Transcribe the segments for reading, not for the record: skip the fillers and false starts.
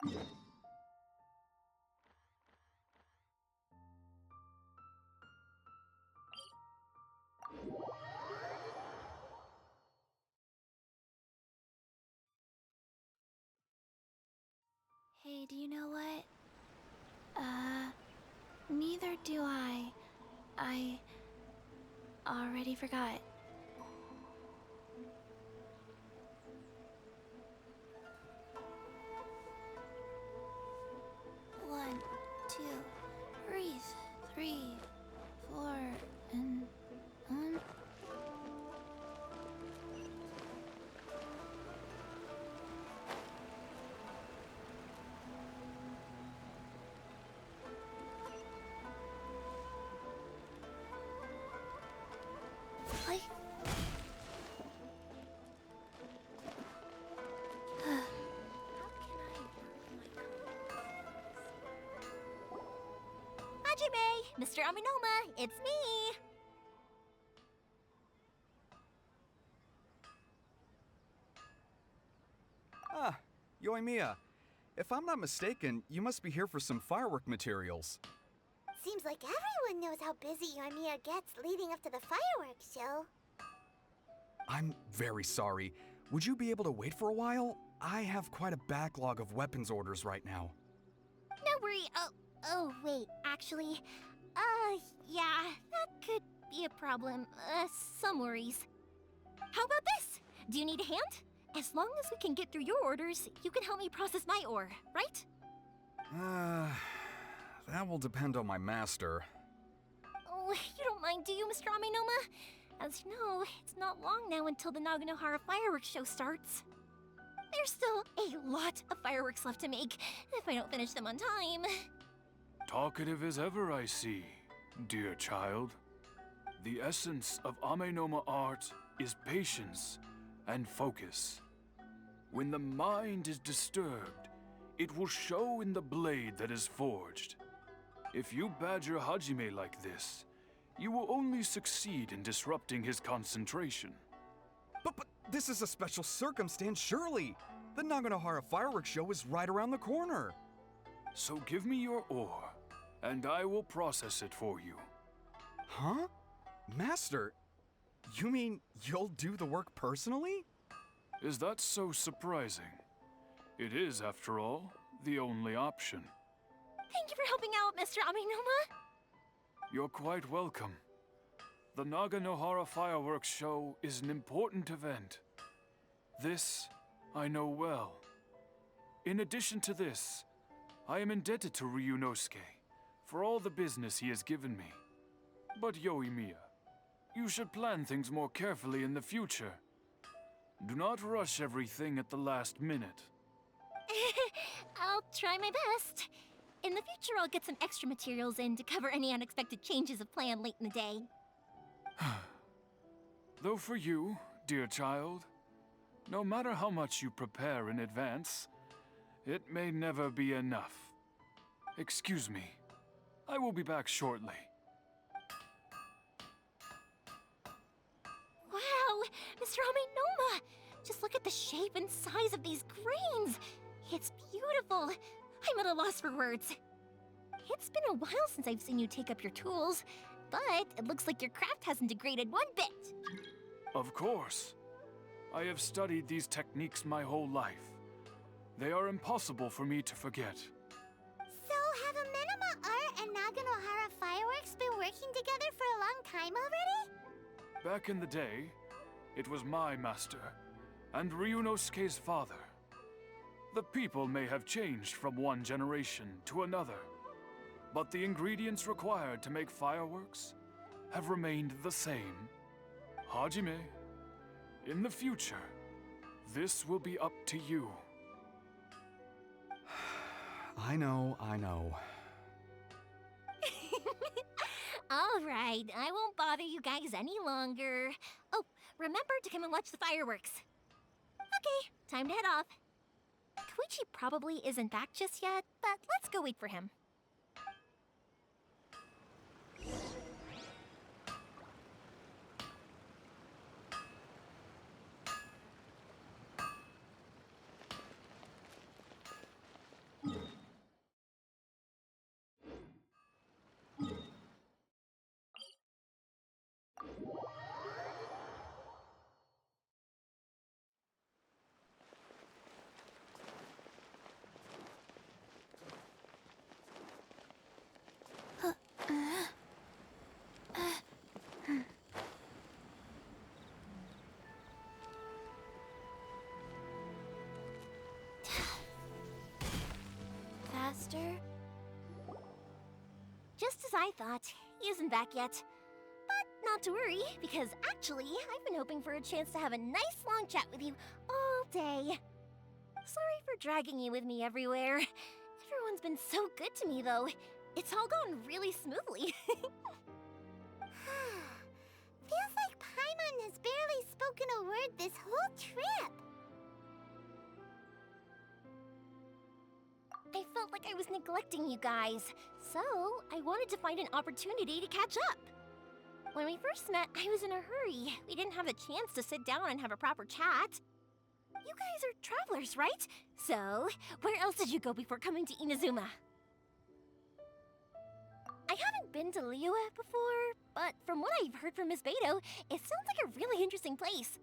Hey, do you know what? Neither do I. I already forgot. One, two, breathe. 3, 4, and Like... Hajime! Mr. Aminoma, it's me! Ah, Yoimiya. If I'm not mistaken, you must be here for some firework materials. Seems like everyone knows how busy Yoimiya gets leading up to the fireworks show. I'm very sorry. Would you be able to wait for a while? I have quite a backlog of weapons orders right now. No worry. Oh, wait, actually, yeah, that could be a problem. Some worries. How about this? Do you need a hand? As long as we can get through your orders, you can help me process my ore, right? That will depend on my master. Oh, you don't mind, do you, Mr. Aminoma? As you know, it's not long now until the Naganohara fireworks show starts. There's still a lot of fireworks left to make, if I don't finish them on time. Talkative as ever, I see, dear child. The essence of Amenoma art is patience and focus. When the mind is disturbed, it will show in the blade that is forged. If you badger Hajime like this, you will only succeed in disrupting his concentration. But this is a special circumstance, surely. The Naganohara fireworks show is right around the corner. So give me your ore, and I will process it for you. Huh? Master, you mean you'll do the work personally? Is that so surprising? It is, after all, the only option. Thank you for helping out, Mr. Aminoma. You're quite welcome. The Naganohara fireworks show is an important event. This I know well. In addition to this, I am indebted to Ryunosuke for all the business he has given me. But Yoimiya, you should plan things more carefully in the future. Do not rush everything at the last minute. I'll try my best. In the future, I'll get some extra materials in to cover any unexpected changes of plan late in the day. Though for you, dear child, no matter how much you prepare in advance, it may never be enough. Excuse me. I will be back shortly. Wow, Mr. Aminoma! Just look at the shape and size of these grains! It's beautiful! I'm at a loss for words. It's been a while since I've seen you take up your tools, but it looks like your craft hasn't degraded one bit. Of course. I have studied these techniques my whole life. They are impossible for me to forget. So, have Amenoma Art and Naganohara Fireworks been working together for a long time already? Back in the day, it was my master, and Ryunosuke's father. The people may have changed from one generation to another, but the ingredients required to make fireworks have remained the same. Hajime, in the future, this will be up to you. I know. All right, I won't bother you guys any longer. Oh, remember to come and watch the fireworks. Okay, time to head off. Koichi probably isn't back just yet, but let's go wait for him. master? Just as I thought, he isn't back yet. But not to worry, because actually, I've been hoping for a chance to have a nice long chat with you all day. Sorry for dragging you with me everywhere. Everyone's been so good to me, though. It's all gone really smoothly. Feels like Paimon has barely spoken a word this whole trip. I felt like I was neglecting you guys, so I wanted to find an opportunity to catch up. When we first met, I was in a hurry. We didn't have a chance to sit down and have a proper chat. You guys are travelers, right? So, where else did you go before coming to Inazuma? I haven't been to Liyue before, but from what I've heard from Miss Beto, it sounds like a really interesting place.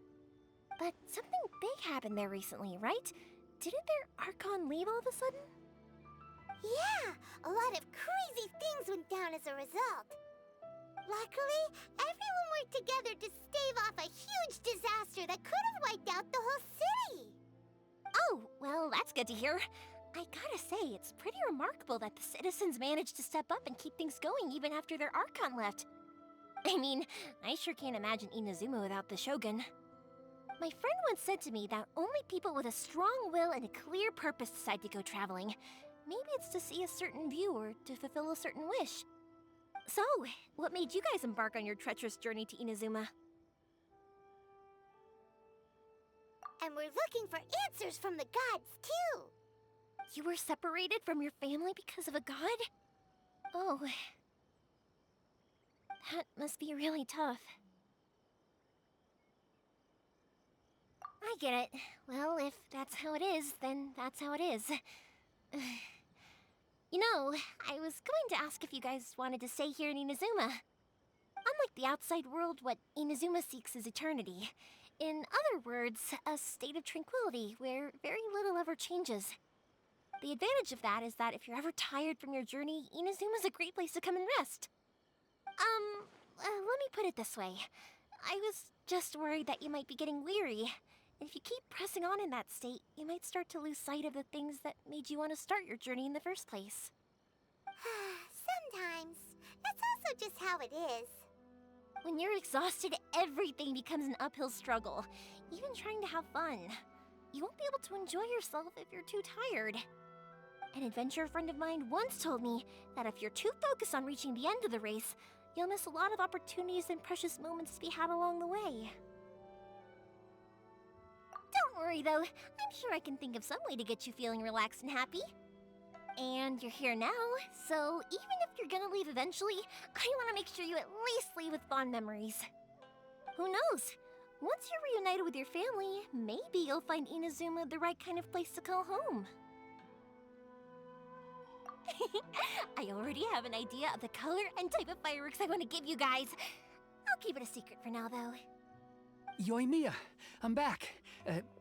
But something big happened there recently, right? Didn't their Archon leave all of a sudden? Yeah, a lot of crazy things went down as a result. Luckily, everyone worked together to stave off a huge disaster that could have wiped out the whole city. Oh, well, that's good to hear. I gotta say, it's pretty remarkable that the citizens managed to step up and keep things going even after their Archon left. I mean, I sure can't imagine Inazuma without the Shogun. My friend once said to me that only people with a strong will and a clear purpose decide to go traveling. Maybe it's to see a certain view or to fulfill a certain wish. So, what made you guys embark on your treacherous journey to Inazuma? And we're looking for answers from the gods, too. You were separated from your family because of a god? Oh. That must be really tough. I get it. Well, if that's how it is, then that's how it is. You know, I was going to ask if you guys wanted to stay here in Inazuma. Unlike the outside world, what Inazuma seeks is eternity. In other words, a state of tranquility where very little ever changes. The advantage of that is that if you're ever tired from your journey, Inazuma's a great place to come and rest. Let me put it this way. I was just worried that you might be getting weary. If you keep pressing on in that state, you might start to lose sight of the things that made you want to start your journey in the first place. Sometimes. That's also just how it is. When you're exhausted, everything becomes an uphill struggle, even trying to have fun. You won't be able to enjoy yourself if you're too tired. An adventurer friend of mine once told me that if you're too focused on reaching the end of the race, you'll miss a lot of opportunities and precious moments to be had along the way. Don't worry though, I'm sure I can think of some way to get you feeling relaxed and happy. And you're here now, so even if you're gonna leave eventually, I want to make sure you at least leave with fond memories. Who knows? Once you're reunited with your family, maybe you'll find Inazuma the right kind of place to call home. I already have an idea of the color and type of fireworks I want to give you guys. I'll keep it a secret for now, though. Yoimiya, I'm back.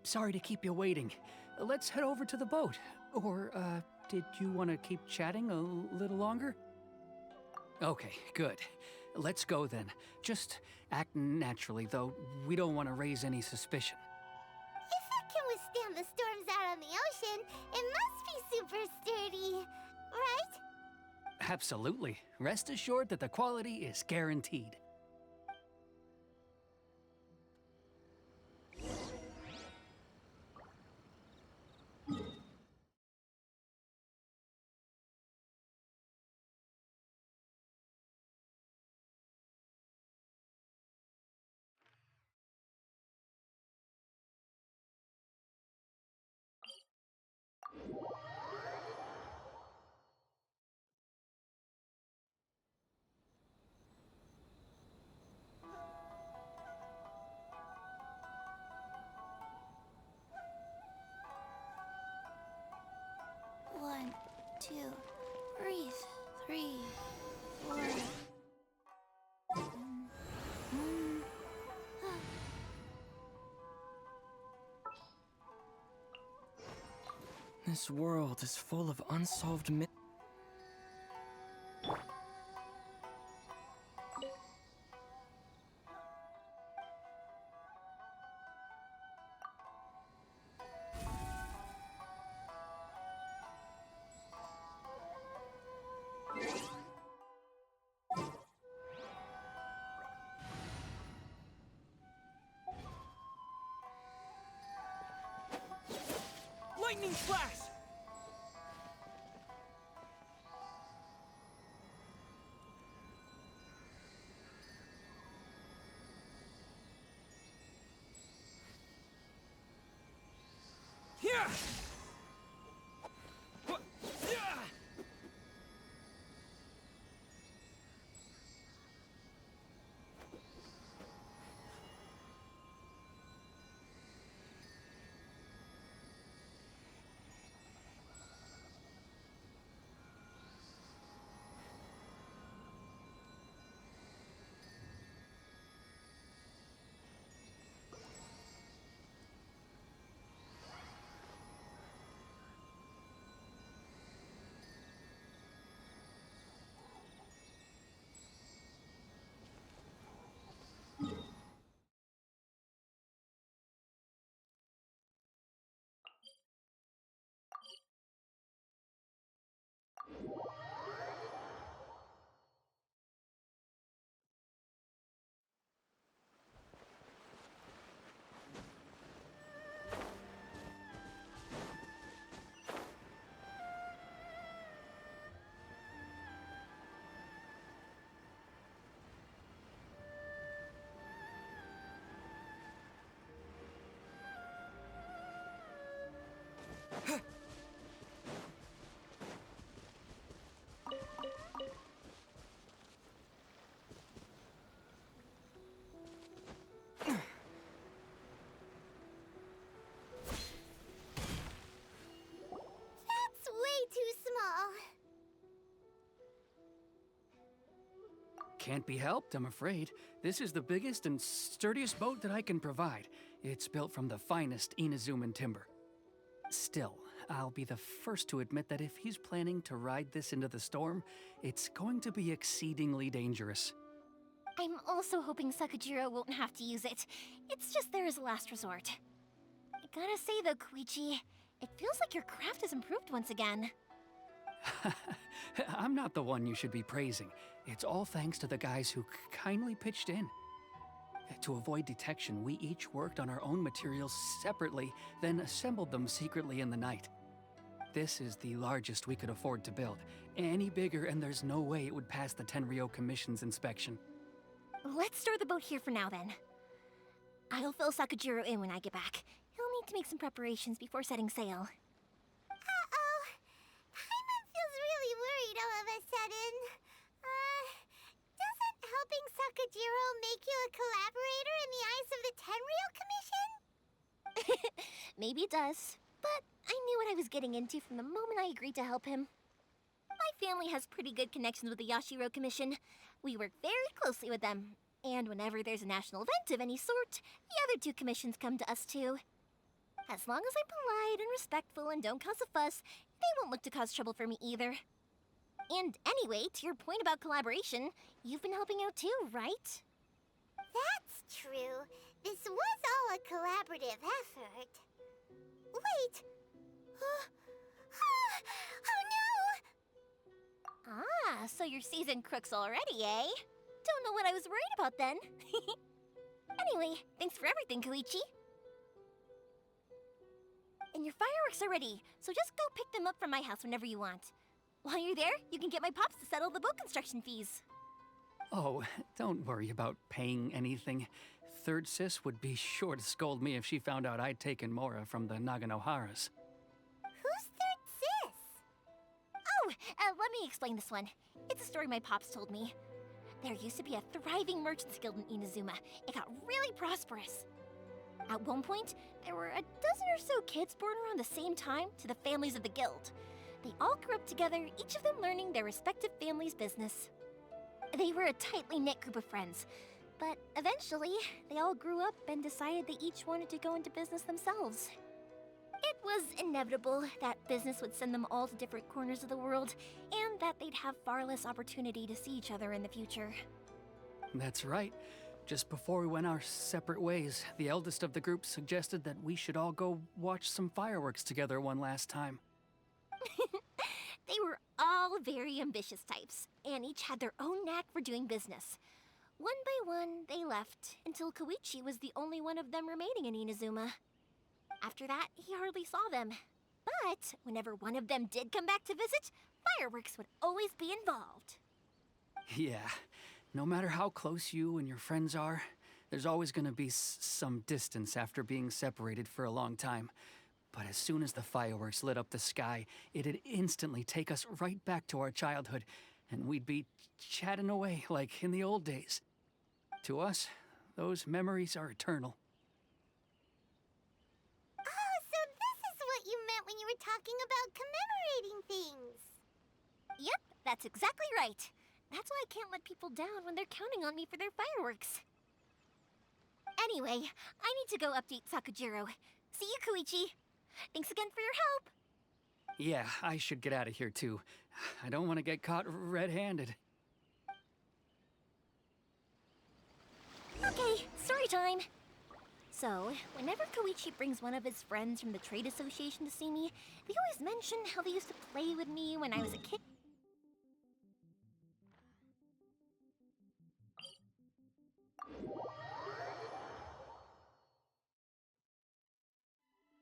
Sorry to keep you waiting. Let's head over to the boat. Or, did you want to keep chatting a little longer? Okay, good. Let's go then. Just act naturally, though we don't want to raise any suspicion. If it can withstand the storms out on the ocean, it must be super sturdy, right? Absolutely. Rest assured that the quality is guaranteed. One, two, breathe. 3, 4. This world is full of unsolved mysteries. Splash! Yeah! That's way too small. Can't be helped, I'm afraid. This is the biggest and sturdiest boat that I can provide. It's built from the finest INAZUMA timber. Still, I'll be the first to admit that if he's planning to ride this into the storm, it's going to be exceedingly dangerous. I'm also hoping Sakujiro won't have to use it. It's just there as a last resort. I gotta say though, Koichi, it feels like your craft has improved once again. I'm not the one you should be praising. It's all thanks to the guys who kindly pitched in. To avoid detection, we each worked on our own materials separately, then assembled them secretly in the night. This is the largest we could afford to build. Any bigger and there's no way it would pass the Tenryou Commission's inspection. Let's store the boat here for now then. I'll fill Sakujiro in when I get back. He'll need to make some preparations before setting sail. Uh-oh. Paimon feels really worried all of a sudden. Doesn't helping Sakujiro make you a collaborator in the eyes of the Tenryou Commission? Maybe it does, but I knew what I was getting into from the moment I agreed to help him. My family has pretty good connections with the Yashiro Commission. We work very closely with them, and whenever there's a national event of any sort, the other two commissions come to us too. As long as I'm polite and respectful and don't cause a fuss, they won't look to cause trouble for me either. And anyway, to your point about collaboration, you've been helping out too, right? That's true. This was all a collaborative effort. Wait! Oh no! Ah, so you're seasoned crooks already, eh? Don't know what I was worried about then. Anyway, thanks for everything, Koichi. And your fireworks are ready, so just go pick them up from my house whenever you want. While you're there, you can get my pops to settle the boat construction fees. Oh, don't worry about paying anything. Third Sis would be sure to scold me if she found out I'd taken Mora from the Naganoharas. Who's Third Sis? Oh, let me explain this one. It's a story my pops told me. There used to be a thriving merchants guild in Inazuma. It got really prosperous. At one point, there were a dozen or so kids born around the same time to the families of the guild. They all grew up together, each of them learning their respective family's business. They were a tightly knit group of friends, but eventually, they all grew up and decided they each wanted to go into business themselves. It was inevitable that business would send them all to different corners of the world, and that they'd have far less opportunity to see each other in the future. That's right. Just before we went our separate ways, the eldest of the group suggested that we should all go watch some fireworks together one last time. They were all very ambitious types, and each had their own knack for doing business. One by one, they left, until Koichi was the only one of them remaining in Inazuma. After that, he hardly saw them. But whenever one of them did come back to visit, fireworks would always be involved. Yeah, no matter how close you and your friends are, there's always gonna be some distance after being separated for a long time. But as soon as the fireworks lit up the sky, it'd instantly take us right back to our childhood, and we'd be chatting away like in the old days. To us, those memories are eternal. Oh, so this is what you meant when you were talking about commemorating things. Yep, that's exactly right. That's why I can't let people down when they're counting on me for their fireworks. Anyway, I need to go update Sakujiro. See you, Koichi. Thanks again for your help. Yeah, I should get out of here too. I don't want to get caught red-handed. Okay, story time. So, whenever Koichi brings one of his friends from the trade association to see me, they always mention how they used to play with me when I was a kid.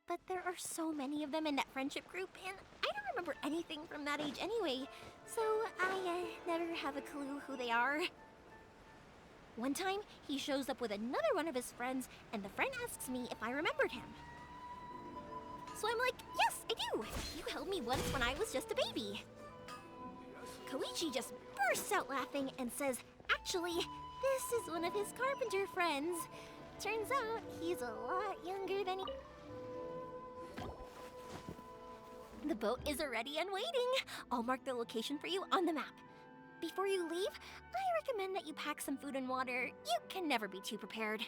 But there are so many of them in that friendship group, and I don't remember anything from that age anyway, so I never have a clue who they are. One time, he shows up with another one of his friends, and the friend asks me if I remembered him. So I'm like, yes, I do! You held me once when I was just a baby. Koichi just bursts out laughing and says, actually, this is one of his carpenter friends. Turns out, he's a lot younger than he... The boat is ready and waiting. I'll mark the location for you on the map. Before you leave, I recommend that you pack some food and water. You can never be too prepared.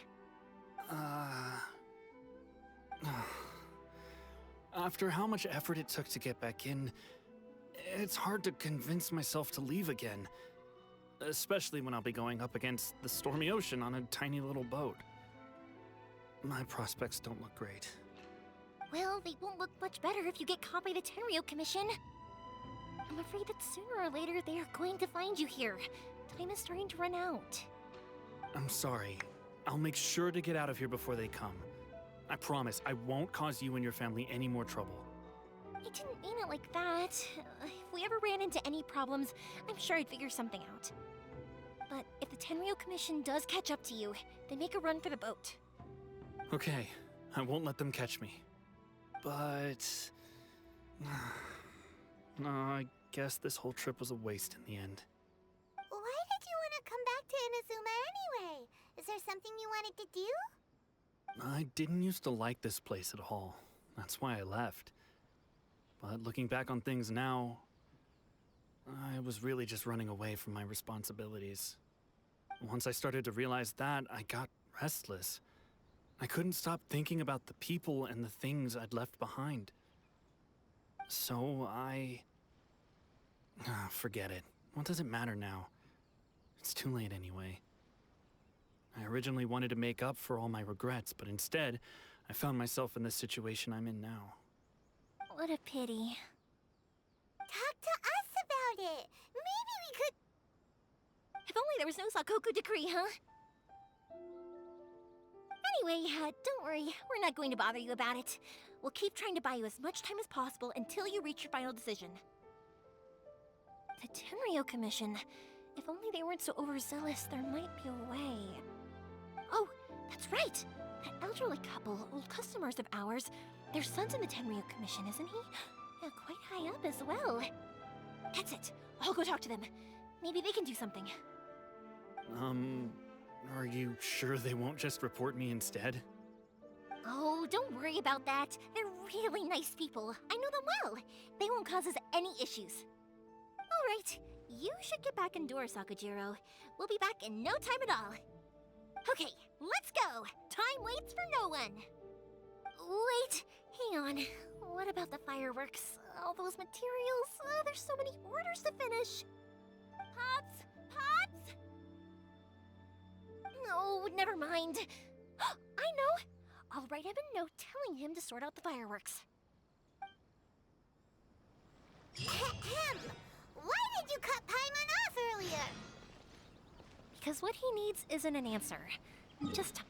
After how much effort it took to get back in, it's hard to convince myself to leave again. Especially when I'll be going up against the stormy ocean on a tiny little boat. My prospects don't look great. Well, they won't look much better if you get caught by the Tenryou Commission. I'm afraid that sooner or later they are going to find you here. Time is starting to run out. I'm sorry. I'll make sure to get out of here before they come. I promise I won't cause you and your family any more trouble. I didn't mean it like that. If we ever ran into any problems, I'm sure I'd figure something out. But if the Tenryou Commission does catch up to you, then make a run for the boat. Okay, I won't let them catch me. But... no, I guess this whole trip was a waste in the end. Why did you want to come back to Inazuma anyway? Is there something you wanted to do? I didn't used to like this place at all. That's why I left. But looking back on things now, I was really just running away from my responsibilities. Once I started to realize that, I got restless. I couldn't stop thinking about the people and the things I'd left behind. So forget it. What does it matter now? It's too late anyway. I originally wanted to make up for all my regrets, but instead, I found myself in the situation I'm in now. What a pity. Talk to us about it. Maybe we could... If only there was no Sakoku decree, huh? Anyway, don't worry. We're not going to bother you about it. We'll keep trying to buy you as much time as possible until you reach your final decision. The Tenryou Commission. If only they weren't so overzealous, there might be a way. Oh, that's right! That elderly couple, old customers of ours, their son's in the Tenryou Commission, isn't he? Yeah, quite high up as well. That's it. I'll go talk to them. Maybe they can do something. Are you sure they won't just report me instead? Oh, don't worry about that. They're really nice people. I know them well. They won't cause us any issues. All right, you should get back indoors, Sakujiro. We'll be back in no time at all. Okay, let's go. Time waits for no one. Wait, hang on. What about the fireworks? All those materials? There's so many orders to finish. Pops! Pops! No, never mind. I know. I'll write him a note telling him to sort out the fireworks. Ahem. Why did you cut Paimon off earlier? Because what he needs isn't an answer. Just...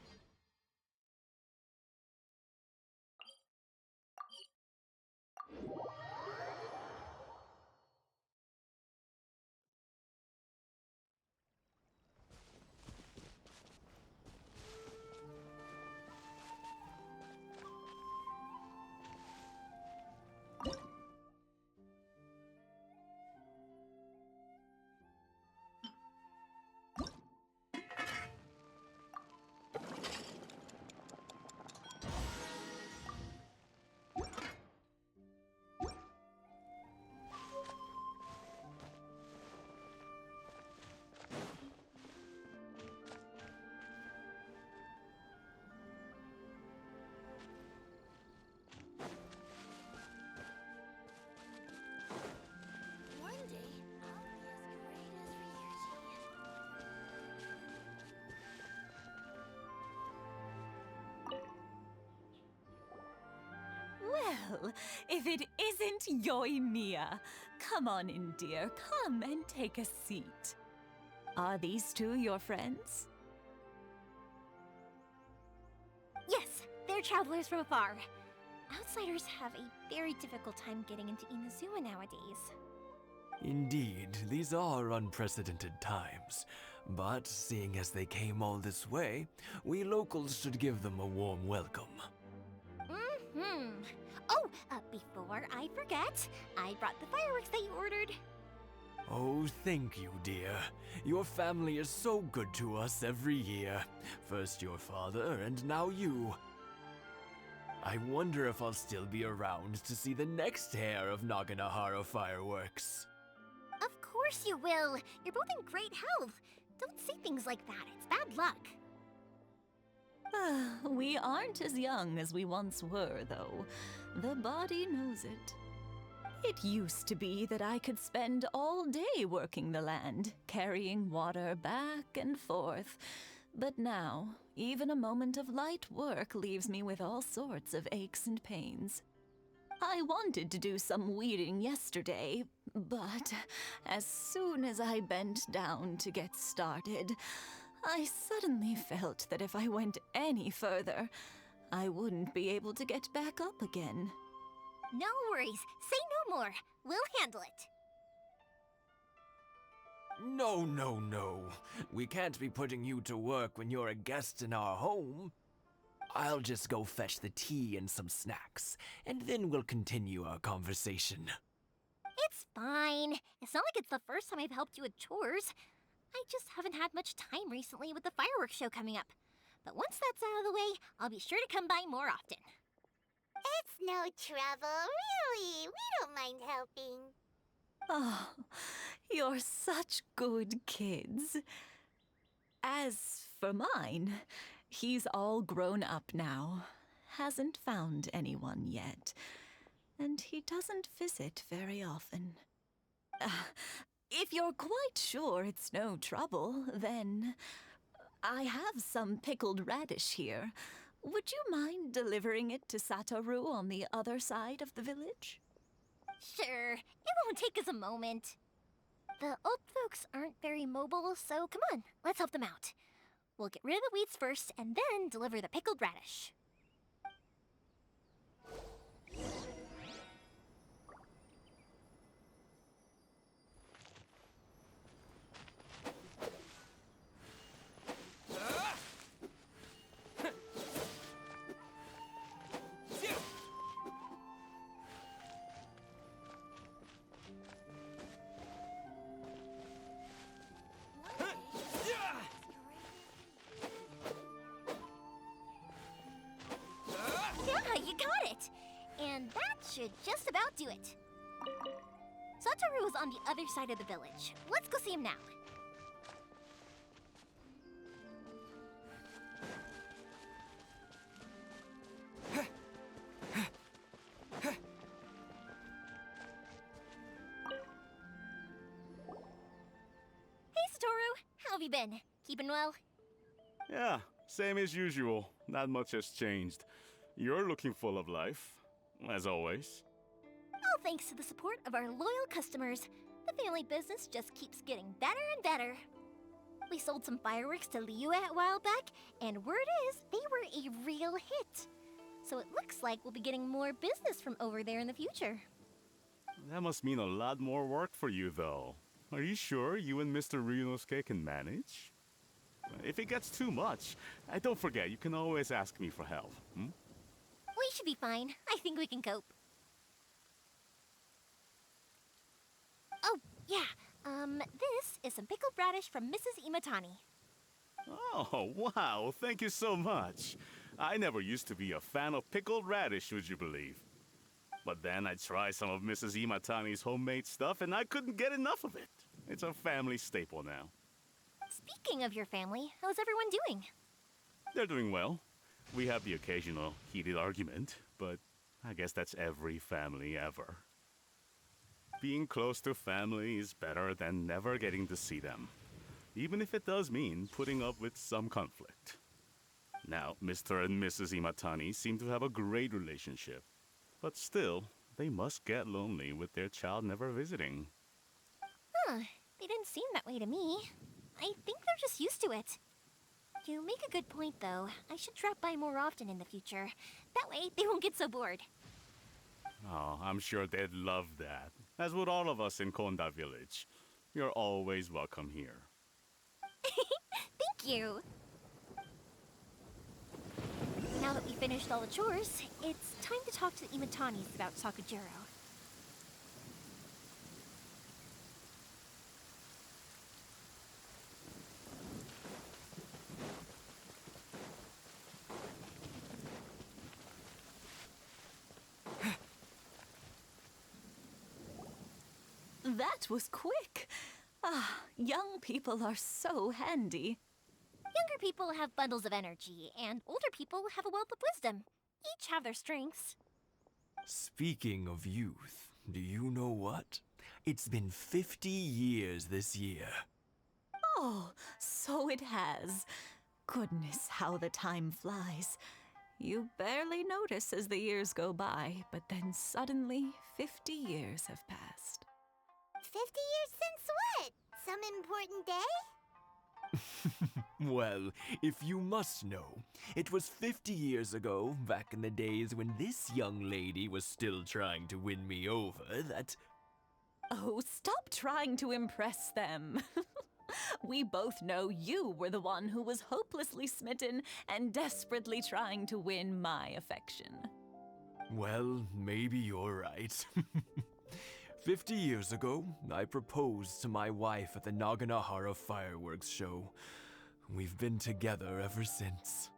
Well, if it isn't Yoimiya. Come on in, dear. Come and take a seat. Are these two your friends? Yes, they're travelers from afar. Outsiders have a very difficult time getting into INAZUMA nowadays. Indeed, these are unprecedented times. But seeing as they came all this way, we locals should give them a warm welcome. Mm-hmm. Oh, before I forget, I brought the fireworks that you ordered. Oh, thank you, dear. Your family is so good to us every year. First your father, and now you. I wonder if I'll still be around to see the next hair of Naganohara fireworks. Of course you will. You're both in great health. Don't say things like that. It's bad luck. We aren't as young as we once were, though. The body knows it. It used to be that I could spend all day working the land, carrying water back and forth. But now, even a moment of light work leaves me with all sorts of aches and pains. I wanted to do some weeding yesterday, but as soon as I bent down to get started, I suddenly felt that if I went any further, I wouldn't be able to get back up again. No worries. Say no more. We'll handle it. No, no, no. We can't be putting you to work when you're a guest in our home. I'll just go fetch the tea and some snacks, and then we'll continue our conversation. It's fine. It's not like it's the first time I've helped you with chores. I just haven't had much time recently with the fireworks show coming up. But once that's out of the way, I'll be sure to come by more often. It's no trouble, really. We don't mind helping. Oh, you're such good kids. As for mine, he's all grown up now. Hasn't found anyone yet. And he doesn't visit very often. If you're quite sure it's no trouble, then I have some pickled radish here. Would you mind delivering it to Satoru on the other side of the village? Sure, it won't take us a moment. The old folks aren't very mobile, so come on, let's help them out. We'll get rid of the weeds first, and then deliver the pickled radish. Yeah, you got it! And that should just about do it. Satoru is on the other side of the village. Let's go see him now. Hey, Satoru! How have you been? Keeping well? Yeah, same as usual. Not much has changed. You're looking full of life, as always. All thanks to the support of our loyal customers, the family business just keeps getting better and better. We sold some fireworks to Liu a while back, and word is they were a real hit. So it looks like we'll be getting more business from over there in the future. That must mean a lot more work for you, though. Are you sure you and Mr. Ryunosuke can manage? If it gets too much, don't forget, you can always ask me for help. We should be fine. I think we can cope. Oh, yeah. This is some pickled radish from Mrs. Imatani. Oh, wow. Thank you so much. I never used to be a fan of pickled radish, would you believe? But then I tried some of Mrs. Imatani's homemade stuff, and I couldn't get enough of it. It's a family staple now. Speaking of your family, how's everyone doing? They're doing well. We have the occasional heated argument, but I guess that's every family ever. Being close to family is better than never getting to see them, even if it does mean putting up with some conflict. Now, Mr. and Mrs. Imatani seem to have a great relationship. But still, they must get lonely with their child never visiting. Huh, they didn't seem that way to me. I think they're just used to it. You make a good point, though. I should drop by more often in the future. That way, they won't get so bored. Oh, I'm sure they'd love that. As would all of us in Konda Village. You're always welcome here. Thank you! Now that we finished all the chores, it's time to talk to the Imatanis about Sakujiro. That was quick. Ah, young people are so handy. Younger people have bundles of energy, and older people have a wealth of wisdom. Each have their strengths. Speaking of youth, do you know what? It's been 50 years this year. Oh, so it has. Goodness, how the time flies. You barely notice as the years go by, but then suddenly 50 years have passed. 50 years since what? Some important day? Well, if you must know, it was 50 years ago, back in the days when this young lady was still trying to win me over, that... Oh, stop trying to impress them. We both know you were the one who was hopelessly smitten and desperately trying to win my affection. Well, maybe you're right. 50 years ago, I proposed to my wife at the Naganohara fireworks show. We've been together ever since.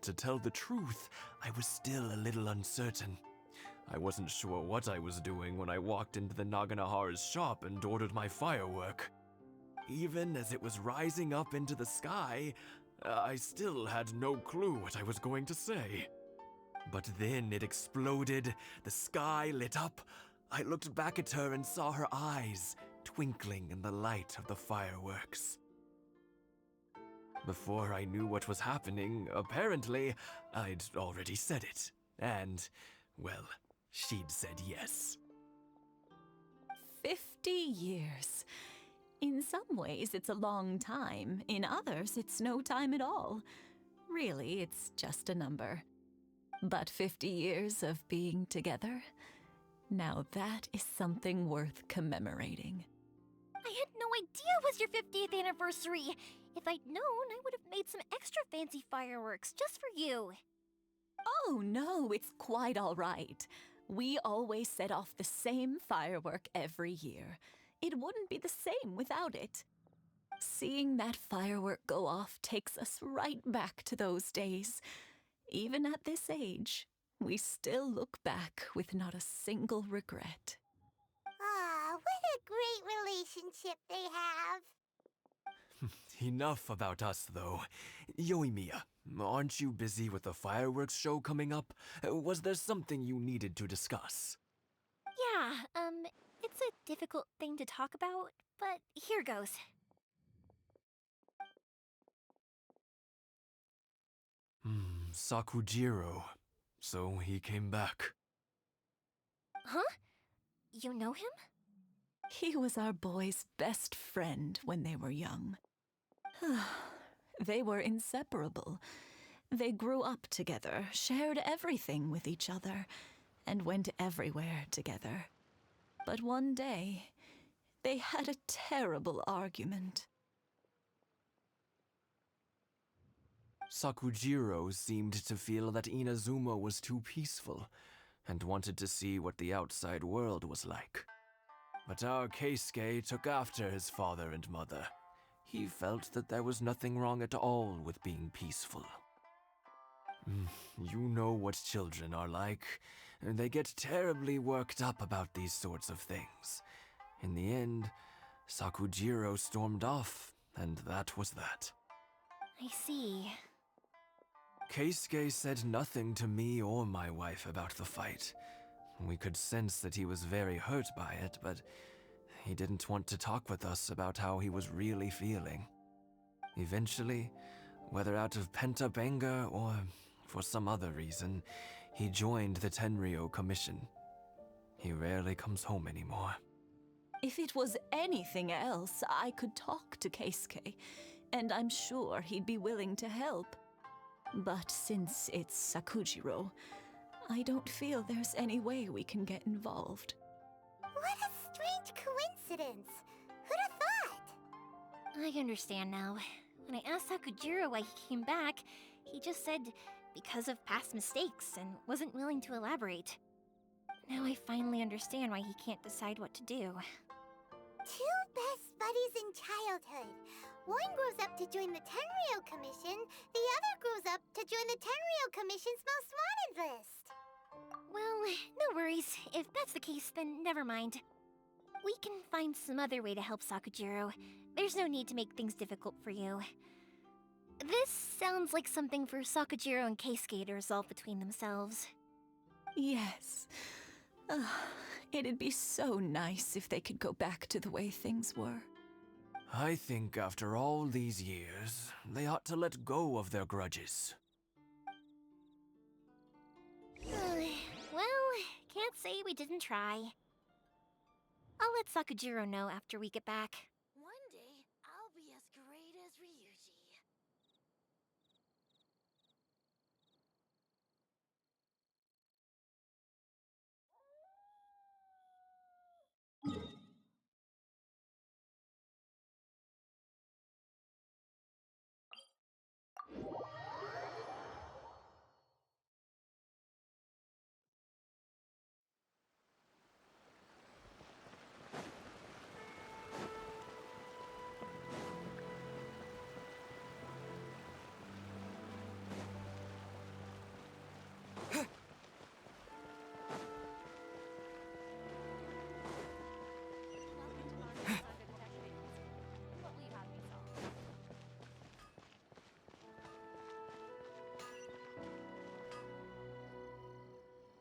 To tell the truth, I was still a little uncertain. I wasn't sure what I was doing when I walked into the Naganohara's shop and ordered my firework. Even as it was rising up into the sky, I still had no clue what I was going to say. But then it exploded, the sky lit up. I looked back at her and saw her eyes twinkling in the light of the fireworks. Before I knew what was happening, apparently, I'd already said it. And, well, she'd said yes. 50 years. In some ways, it's a long time. In others, it's no time at all. Really, it's just a number. But 50 years of being together, now that is something worth commemorating. I had no idea it was your 50th anniversary. If I'd known, I would have made some extra fancy fireworks just for you. Oh no, it's quite all right. We always set off the same firework every year. It wouldn't be the same without it. Seeing that firework go off takes us right back to those days. Even at this age, we still look back with not a single regret. Ah, what a great relationship they have. Enough about us, though. Yoimiya, aren't you busy with the fireworks show coming up? Was there something you needed to discuss? Yeah, it's a difficult thing to talk about, but here goes. Sakujiro. So he came back. Huh? You know him? He was our boy's best friend when they were young. They were inseparable. They grew up together, shared everything with each other, and went everywhere together. But one day, they had a terrible argument. Sakujiro seemed to feel that Inazuma was too peaceful, and wanted to see what the outside world was like. But our Keisuke took after his father and mother. He felt that there was nothing wrong at all with being peaceful. You know what children are like. They get terribly worked up about these sorts of things. In the end, Sakujiro stormed off, and that was that. I see. Keisuke said nothing to me or my wife about the fight. We could sense that he was very hurt by it, but he didn't want to talk with us about how he was really feeling. Eventually, whether out of pent-up anger or For some other reason, he joined the Tenryou Commission. He rarely comes home anymore. If it was anything else, I could talk to Keisuke, and I'm sure he'd be willing to help. But since it's Sakujiro, I don't feel there's any way we can get involved. What a strange coincidence! Who'd have thought? I understand now. When I asked Sakujiro why he came back, he just said because of past mistakes and wasn't willing to elaborate. Now I finally understand why he can't decide what to do. Two best buddies in childhood. One grows up to join the Tenryou Commission, the other grows up to join the Tenryou Commission's most wanted list. Well, no worries. If that's the case, then never mind. We can find some other way to help Sakujiro. There's no need to make things difficult for you. This sounds like something for Sakujiro and Keisuke to resolve between themselves. Yes. It'd be so nice if they could go back to the way things were. I think after all these years, they ought to let go of their grudges. Well, can't say we didn't try. I'll let Sakujiro know after we get back. One day, I'll be as great as Ryuji.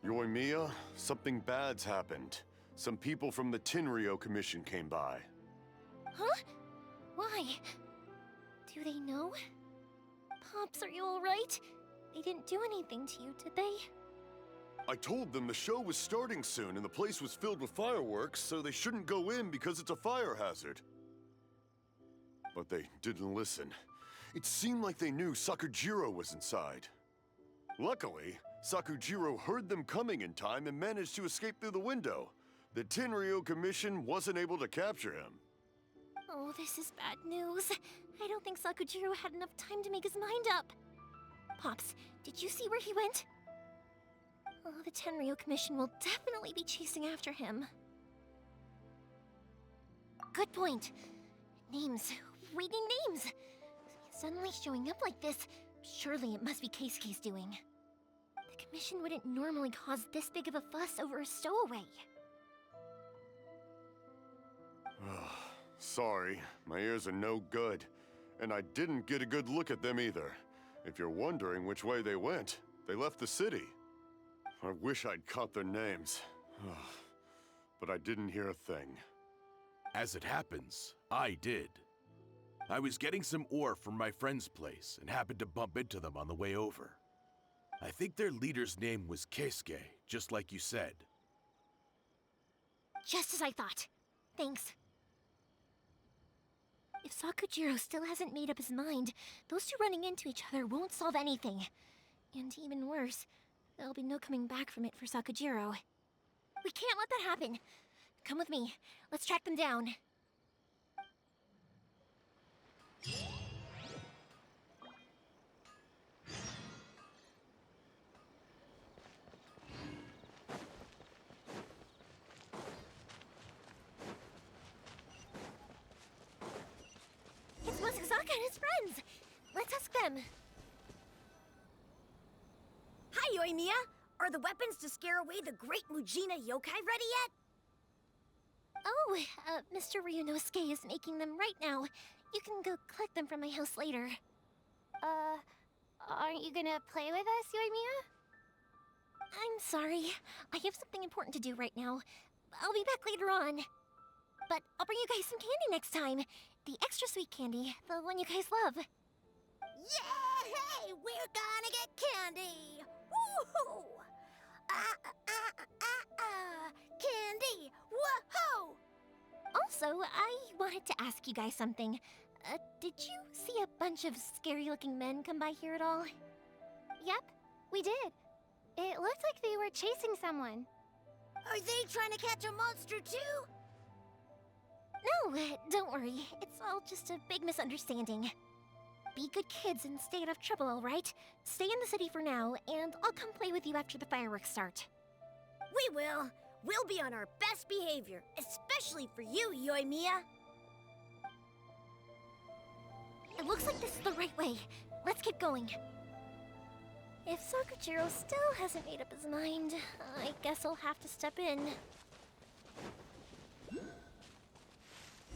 Yoimiya, something bad's happened. Some people from the Tenryou Commission came by. Huh? Why? Do they know? Pops, are you alright? They didn't do anything to you, did they? I told them the show was starting soon and the place was filled with fireworks, so they shouldn't go in because it's a fire hazard. But they didn't listen. It seemed like they knew Sakujiro was inside. Luckily, Sakujiro heard them coming in time and managed to escape through the window. The Tenryou Commission wasn't able to capture him. Oh, this is bad news. I don't think Sakujiro had enough time to make his mind up. Pops, did you see where he went? Oh, the Tenryou Commission will definitely be chasing after him. Good point. Names. Reading names. Suddenly showing up like this, surely it must be Keisuke's doing. The Commission wouldn't normally cause this big of a fuss over a stowaway. Sorry, my ears are no good. And I didn't get a good look at them either. If you're wondering which way they went, they left the city. I wish I'd caught their names. But I didn't hear a thing. As it happens, I did. I was getting some ore from my friend's place and happened to bump into them on the way over. I think their leader's name was Keisuke, just like you said. Just as I thought. Thanks. If Sakujiro still hasn't made up his mind, those two running into each other won't solve anything. And even worse, there'll be no coming back from it for Sakujiro. We can't let that happen. Come with me. Let's track them down. It's Masazaka and his friends. Let's ask them. Hi, Yoimiya! Are the weapons to scare away the great Mujina yokai ready yet? Oh, Mr. Ryunosuke is making them right now. You can go collect them from my house later. Aren't you gonna play with us, Yoimiya? I'm sorry. I have something important to do right now. I'll be back later on. But I'll bring you guys some candy next time. The extra sweet candy, the one you guys love. Yay! We're gonna get candy! Woohoo! Candy! Woohoo! Also, I wanted to ask you guys something. Did you see a bunch of scary-looking men come by here at all? Yep, we did. It looked like they were chasing someone. Are they trying to catch a monster too? No, don't worry. It's all just a big misunderstanding. Be good kids and stay out of trouble, alright? Stay in the city for now, and I'll come play with you after the fireworks start. We will. We'll be on our best behavior, especially for you, Yoimiya. It looks like this is the right way. Let's keep going. If Sakujiro still hasn't made up his mind, I guess I'll have to step in.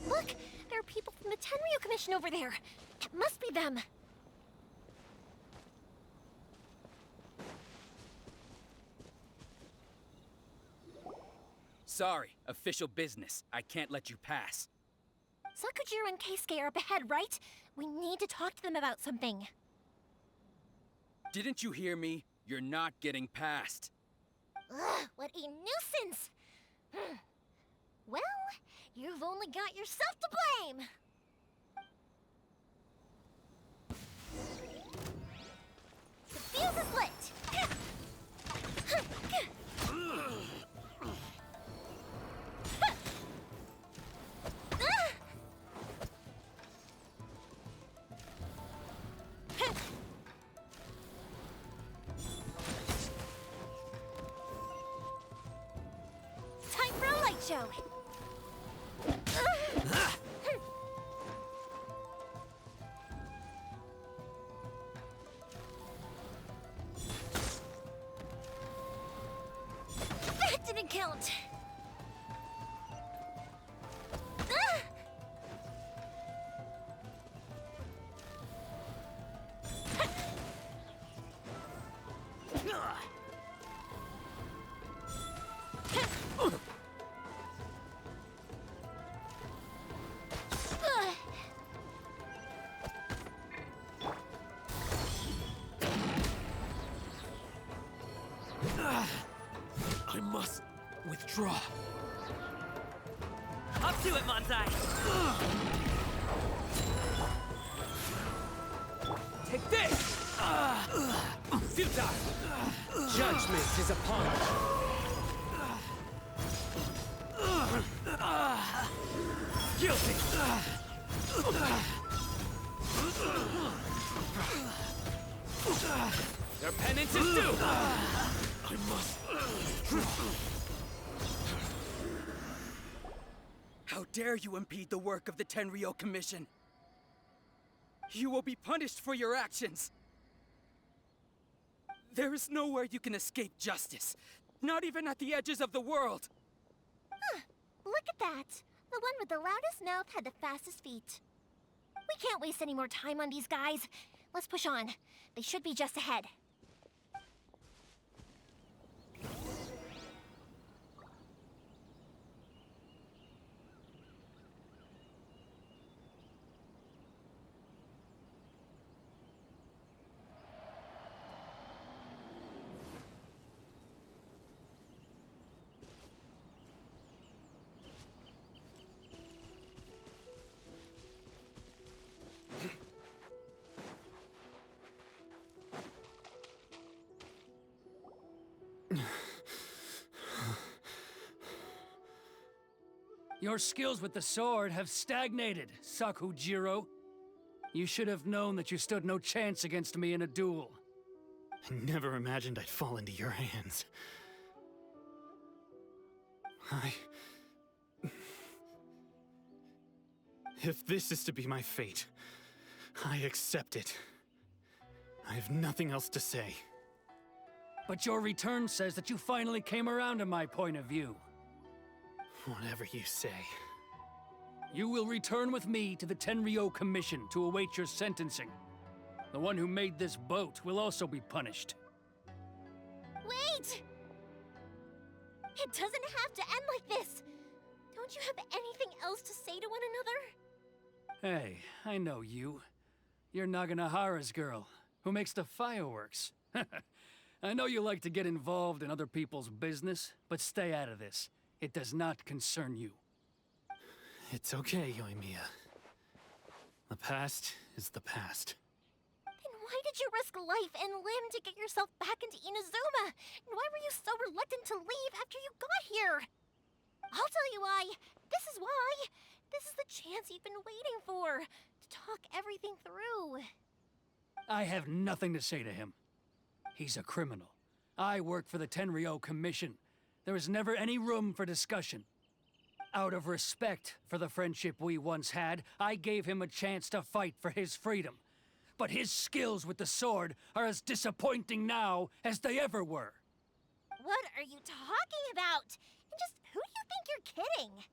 Look! There are people from the Tenryo Commission over there! It must be them! Sorry, official business. I can't let you pass. Sakujiro and Keisuke are up ahead, right? We need to talk to them about something. Didn't you hear me? You're not getting past. Ugh, what a nuisance! Well, you've only got yourself to blame! The fuse is lit! Time for a light show! That didn't count! I must withdraw. Up to it, Manzai! Take this! Futile! Judgment is upon you. Guilty! Their penance is due! I must withdraw. How dare you impede the work of the Tenryo Commission? You will be punished for your actions. There is nowhere you can escape justice, not even at the edges of the world. Huh, look at that. The one with the loudest mouth had the fastest feet. We can't waste any more time on these guys. Let's push on. They should be just ahead. Your skills with the sword have stagnated, Sakujiro. You should have known that you stood no chance against me in a duel. I never imagined I'd fall into your hands. If this is to be my fate, I accept it. I have nothing else to say. But your return says that you finally came around to my point of view. Whatever you say. You will return with me to the Tenryo Commission to await your sentencing. The one who made this boat will also be punished. Wait! It doesn't have to end like this! Don't you have anything else to say to one another? Hey, I know you. You're Naganohara's girl, who makes the fireworks. I know you like to get involved in other people's business, but stay out of this. It does not concern you. It's okay, Yoimiya. The past is the past. Then why did you risk life and limb to get yourself back into Inazuma? And why were you so reluctant to leave after you got here? I'll tell you why. This is why. This is the chance you've been waiting for, to talk everything through. I have nothing to say to him. He's a criminal. I work for the Tenryo Commission. There is never any room for discussion. Out of respect for the friendship we once had, I gave him a chance to fight for his freedom. But his skills with the sword are as disappointing now as they ever were. What are you talking about? And just who do you think you're kidding?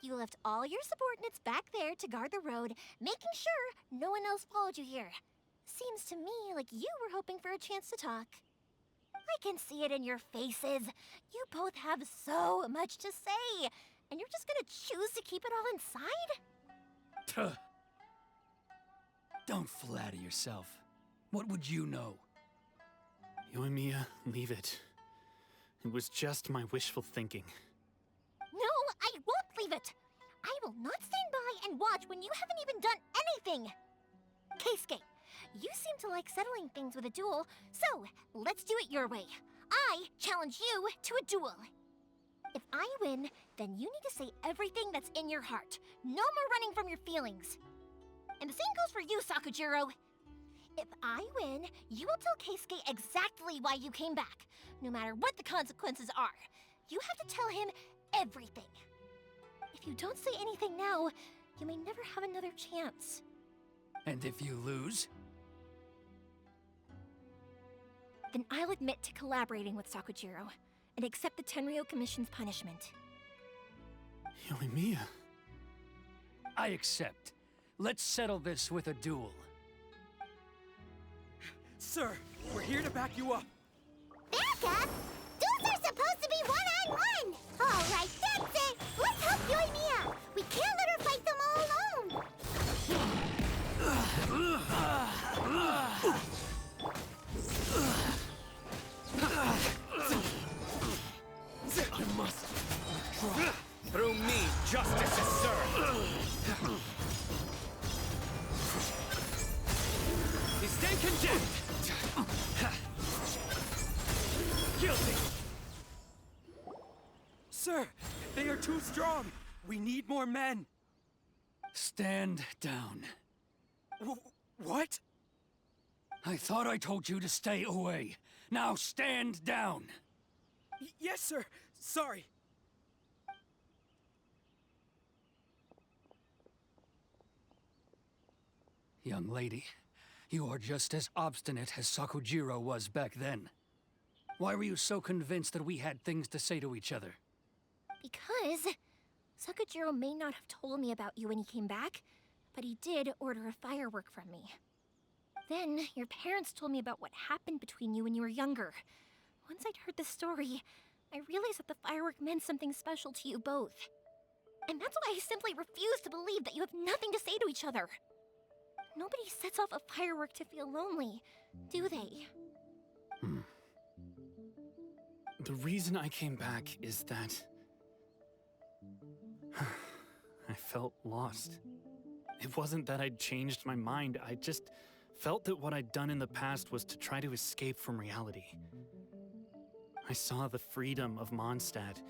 You left all your subordinates back there to guard the road, making sure no one else followed you here. Seems to me like you were hoping for a chance to talk. I can see it in your faces. You both have so much to say, and you're just gonna choose to keep it all inside? Tuh. Don't flatter yourself. What would you know? Yoimiya, leave it. It was just my wishful thinking. No, I won't leave it! I will not stand by and watch when you haven't even done anything! Keisuke, you seem to like settling things with a duel, so let's do it your way. I challenge you to a duel. If I win, then you need to say everything that's in your heart. No more running from your feelings. And the same goes for you, Sakujiro. If I win, you will tell Keisuke exactly why you came back, no matter what the consequences are. You have to tell him everything. If you don't say anything now, you may never have another chance. And if you lose? Then I'll admit to collaborating with Sakujiro and accept the Tenryo Commission's punishment. Yoimiya. I accept. Let's settle this with a duel. Sir, we're here to back you up. Back up? Duels are supposed to be one-on-one! All right, that's it! Let's help Yoimiya! We can't let her fight them all alone! I must withdraw. Through me, justice is served. You stand condemned. Guilty. Sir, they are too strong. We need more men. Stand down. What? I thought I told you to stay away. Now stand down. Yes, sir. Sorry. Young lady, you are just as obstinate as Sakujiro was back then. Why were you so convinced that we had things to say to each other? Because Sakujiro may not have told me about you when he came back, but he did order a firework from me. Then, your parents told me about what happened between you when you were younger. Once I'd heard the story, I realized that the firework meant something special to you both. And that's why I simply refuse to believe that you have nothing to say to each other. Nobody sets off a firework to feel lonely, do they? The reason I came back is that I felt lost. It wasn't that I'd changed my mind, I just felt that what I'd done in the past was to try to escape from reality. I saw the freedom of Mondstadt,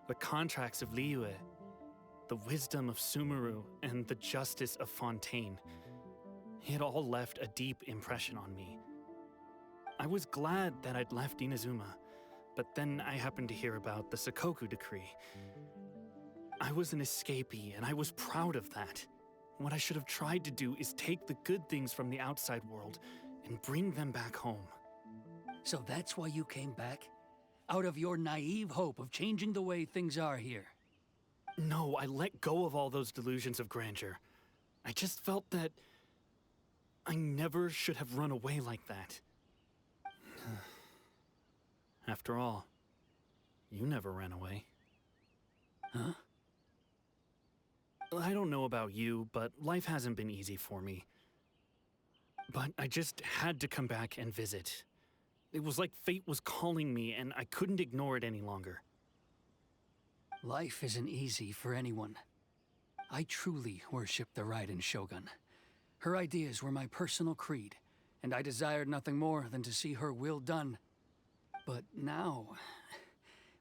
the contracts of Liyue, the wisdom of Sumeru, and the justice of Fontaine. It all left a deep impression on me. I was glad that I'd left Inazuma, but then I happened to hear about the Sakoku decree. I was an escapee, and I was proud of that. What I should have tried to do is take the good things from the outside world and bring them back home. So that's why you came back? Out of your naive hope of changing the way things are here? No, I let go of all those delusions of grandeur. I just felt that I never should have run away like that. After all, you never ran away. Huh? I don't know about you, but life hasn't been easy for me. But I just had to come back and visit. It was like fate was calling me, and I couldn't ignore it any longer. Life isn't easy for anyone. I truly worship the Raiden Shogun. Her ideas were my personal creed, and I desired nothing more than to see her will done. But now,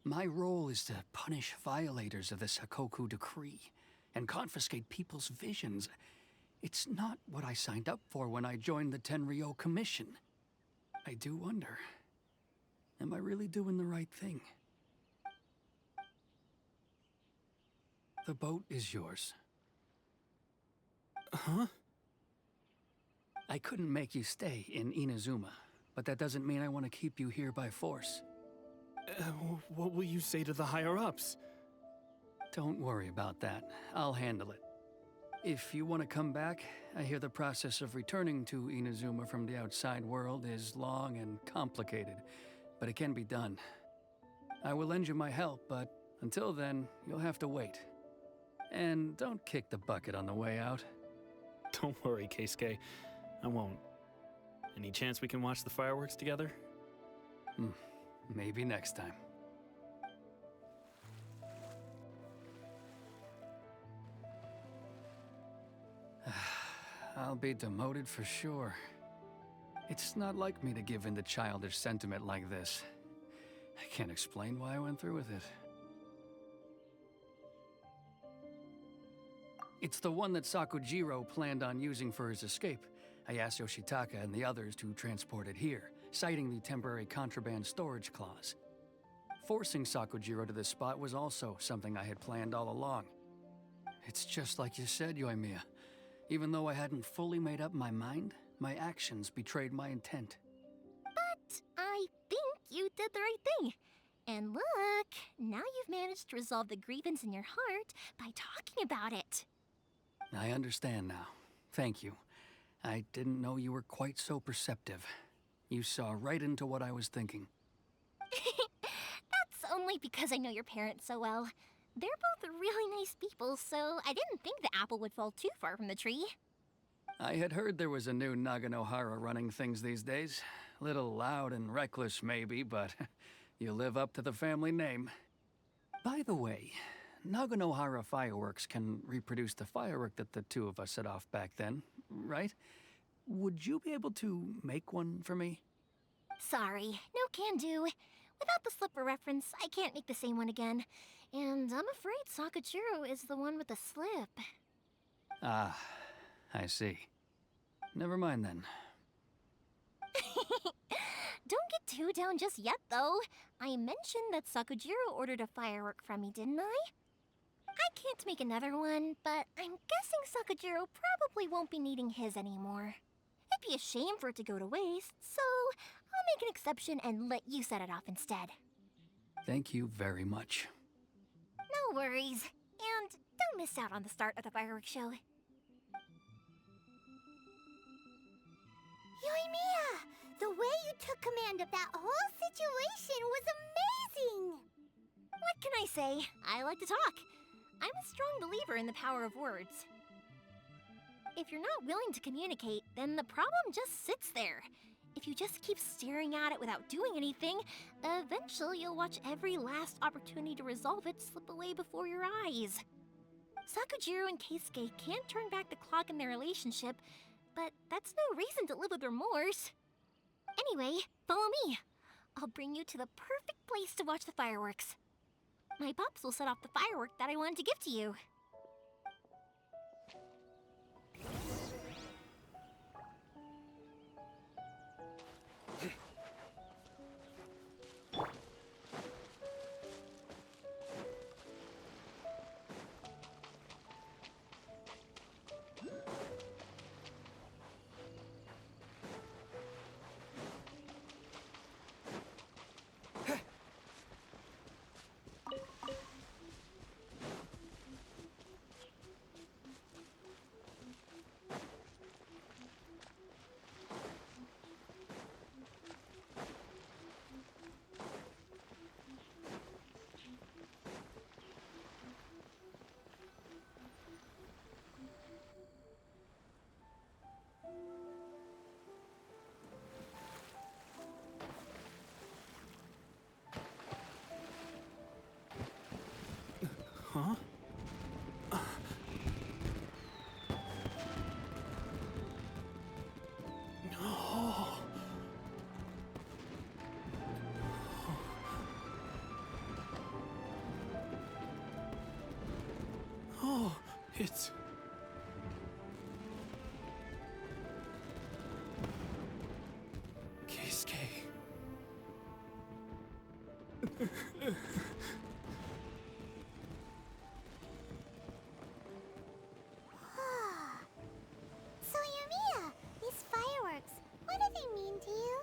my role is to punish violators of the Sakoku decree and confiscate people's visions. It's not what I signed up for when I joined the Tenryo Commission. I do wonder, am I really doing the right thing? The boat is yours. Huh? I couldn't make you stay in Inazuma, but that doesn't mean I want to keep you here by force. What will you say to the higher-ups? Don't worry about that. I'll handle it. If you want to come back, I hear the process of returning to Inazuma from the outside world is long and complicated, but it can be done. I will lend you my help, but until then, you'll have to wait. And don't kick the bucket on the way out. Don't worry, Keisuke. I won't. Any chance we can watch the fireworks together? Maybe next time. I'll be demoted for sure. It's not like me to give in to childish sentiment like this. I can't explain why I went through with it. It's the one that Sakujiro planned on using for his escape. I asked Yoshitaka and the others to transport it here, citing the temporary contraband storage clause. Forcing Sakujiro to this spot was also something I had planned all along. It's just like you said, Yoimiya. Even though I hadn't fully made up my mind, my actions betrayed my intent. But I think you did the right thing. And look, now you've managed to resolve the grievance in your heart by talking about it. I understand now. Thank you. I didn't know you were quite so perceptive. You saw right into what I was thinking. That's only because I know your parents so well. They're both really nice people, so I didn't think the apple would fall too far from the tree. I had heard there was a new Naganohara running things these days. Little loud and reckless, maybe, but you live up to the family name. By the way, Naganohara fireworks can reproduce the firework that the two of us set off back then, right? Would you be able to make one for me? Sorry, no can do. Without the slipper reference, I can't make the same one again. And I'm afraid Sakujiro is the one with the slip. Ah, I see. Never mind then. Don't get too down just yet, though. I mentioned that Sakujiro ordered a firework from me, didn't I? I can't make another one, but I'm guessing Sakujiro probably won't be needing his anymore. It'd be a shame for it to go to waste, so I'll make an exception and let you set it off instead. Thank you very much. No worries. And don't miss out on the start of the fireworks show. Yoimiya! The way you took command of that whole situation was amazing! What can I say? I like to talk. I'm a strong believer in the power of words. If you're not willing to communicate, then the problem just sits there. If you just keep staring at it without doing anything, eventually you'll watch every last opportunity to resolve it slip away before your eyes. Sakujiro and Keisuke can't turn back the clock in their relationship, but that's no reason to live with remorse. Anyway, follow me. I'll bring you to the perfect place to watch the fireworks. My pops will set off the firework that I wanted to give to you. Huh? Oh. Oh, it's... Keisuke. So, Yumiya, these fireworks, what do they mean to you?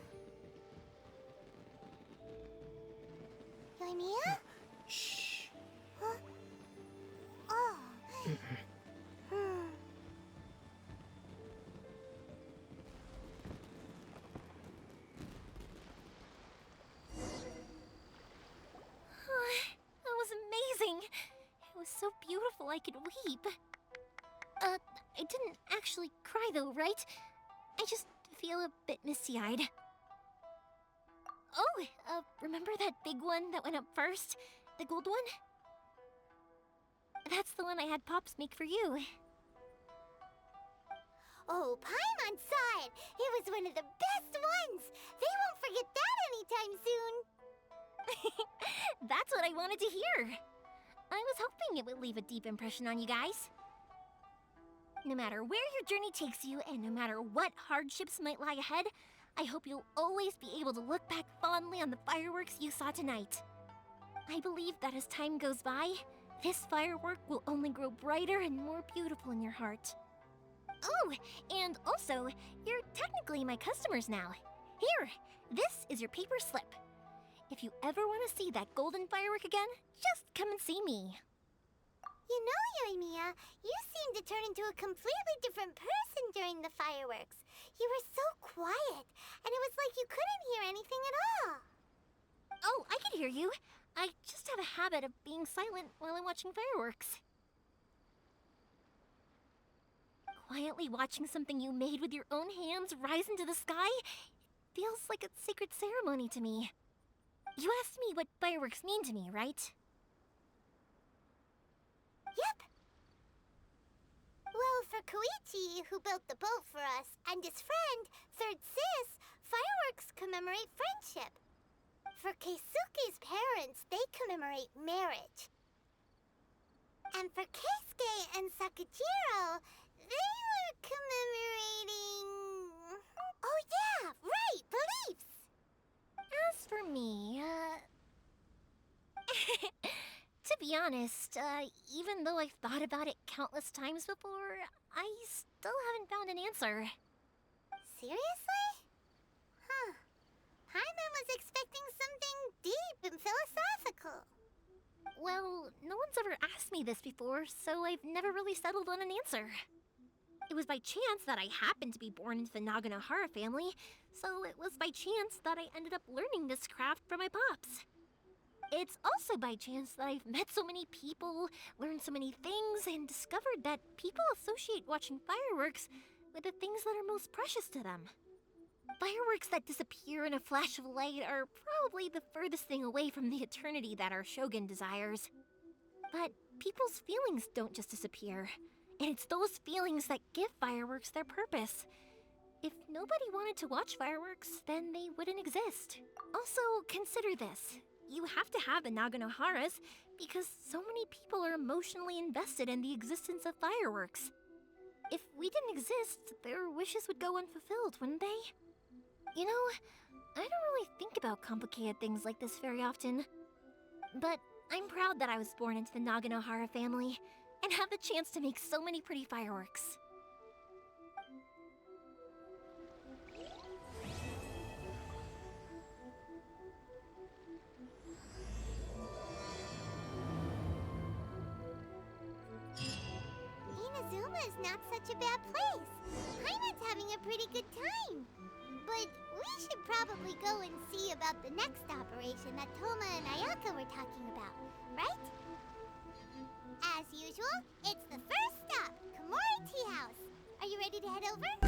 Yumiya? Shh. Huh? Oh. That was amazing. It was so beautiful I could weep. I didn't actually cry though, right? I just feel a bit misty-eyed. Oh, remember that big one that went up first? The gold one? That's the one I had Pops make for you. Oh, Paimon saw it! It was one of the best ones! They won't forget that anytime soon! That's what I wanted to hear. I was hoping it would leave a deep impression on you guys. No matter where your journey takes you, and no matter what hardships might lie ahead, I hope you'll always be able to look back fondly on the fireworks you saw tonight. I believe that as time goes by, this firework will only grow brighter and more beautiful in your heart. Oh, and also, you're technically my customers now. Here, this is your paper slip. If you ever want to see that golden firework again, just come and see me. You know, Yumiya, you seemed to turn into a completely different person during the fireworks. You were so quiet, and it was like you couldn't hear anything at all. Oh, I can hear you. I just have a habit of being silent while I'm watching fireworks. Quietly watching something you made with your own hands rise into the sky feels like a sacred ceremony to me. You asked me what fireworks mean to me, right? Yep. Well, for Koichi, who built the boat for us, and his friend, Third Sis, fireworks commemorate friendship. For Keisuke's parents, they commemorate marriage. And for Keisuke and Sakujiro, they were commemorating... Oh yeah, right, beliefs! As for me, to be honest, even though I've thought about it countless times before, I still haven't found an answer. Seriously? Huh. Paimon was expecting something deep and philosophical. Well, no one's ever asked me this before, so I've never really settled on an answer. It was by chance that I happened to be born into the Naganohara family, so it was by chance that I ended up learning this craft from my pops. It's also by chance that I've met so many people, learned so many things, and discovered that people associate watching fireworks with the things that are most precious to them. Fireworks that disappear in a flash of light are probably the furthest thing away from the eternity that our shogun desires. But people's feelings don't just disappear, and it's those feelings that give fireworks their purpose. If nobody wanted to watch fireworks, then they wouldn't exist. Also, consider this. You have to have the Naganoharas because so many people are emotionally invested in the existence of fireworks. If we didn't exist, their wishes would go unfulfilled, wouldn't they? You know, I don't really think about complicated things like this very often. But I'm proud that I was born into the Naganohara family and have the chance to make so many pretty fireworks. INAZUMA is not such a bad place. Paimon's having a pretty good time. But we should probably go and see about the next operation that Toma and Ayaka were talking about, right? As usual, it's the first stop, Komori Tea House. Are you ready to head over?